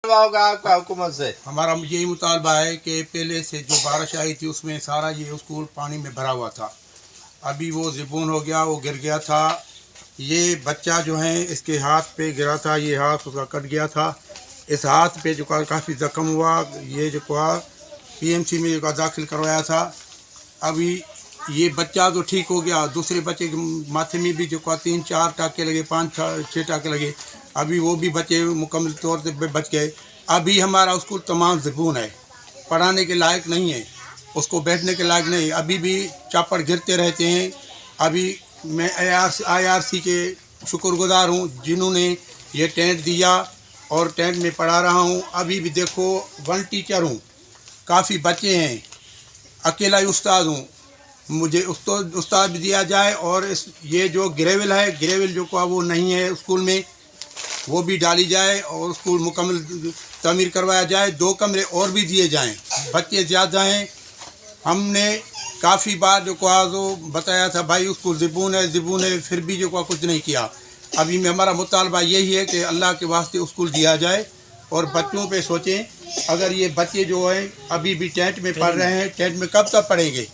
होगा आपका हुकूमत से? हमारा यही मुतालबा है कि पहले से जो बारिश आई थी उसमें सारा ये स्कूल पानी में भरा हुआ था। अभी वो ज़िबून हो गया, वो गिर गया था। ये बच्चा जो है इसके हाथ पे गिरा था, ये हाथ उसका कट गया था। इस हाथ पे जो काफ़ी ज़ख्म हुआ, ये जो पीएमसी में जो दाखिल करवाया था। अभी ये बच्चा तो ठीक हो गया, दूसरे बच्चे के माथे में भी जो 3-4 टाँके लगे, 5-6 टाँके लगे। अभी वो भी बच्चे मुकम्मल तौर से बच गए। अभी हमारा स्कूल तमाम ज़िबून है, पढ़ाने के लायक नहीं है, उसको बैठने के लायक नहीं। अभी भी चापड़ गिरते रहते हैं। अभी मैं IRC के शुक्रगुजार हूँ जिन्होंने ये टेंट दिया और टेंट में पढ़ा रहा हूँ। अभी भी देखो 1 टीचर हूँ, काफ़ी बच्चे हैं, अकेला ही उस्ताद हूँ। मुझे उस्ताद भी दिया जाए और ये जो ग्रेवल है, ग्रेवल जो वो नहीं है स्कूल में, वो भी डाली जाए और स्कूल मुकम्मल तामीर करवाया जाए। 2 कमरे और भी दिए जाएं, बच्चे ज़्यादा हैं। हमने काफ़ी बार जो बताया था भाई स्कूल ज़िबून है, फिर भी जो कुछ नहीं किया। अभी में हमारा मुतालबा यही है कि अल्लाह के वास्ते स्कूल दिया जाए और बच्चों पे सोचें। अगर ये बच्चे जो हैं अभी भी टेंट में पढ़ रहे हैं, टेंट में कब तक पढ़ेंगे?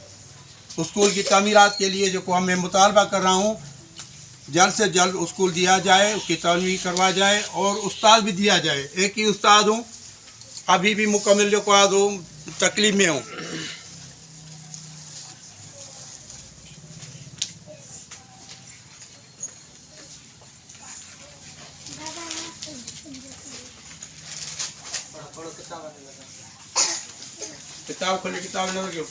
स्कूल की तामीरात के लिए जो मैं मुतालबा कर रहा हूँ, जल्द से जल्द स्कूल दिया जाए, उसकी तामीर करवा जाए और उस्ताद भी दिया जाए। एक ही उस्ताद हूँ, अभी भी मुकम्मल जो तकलीफ में हूँ। किताब खोले, किताब लगे।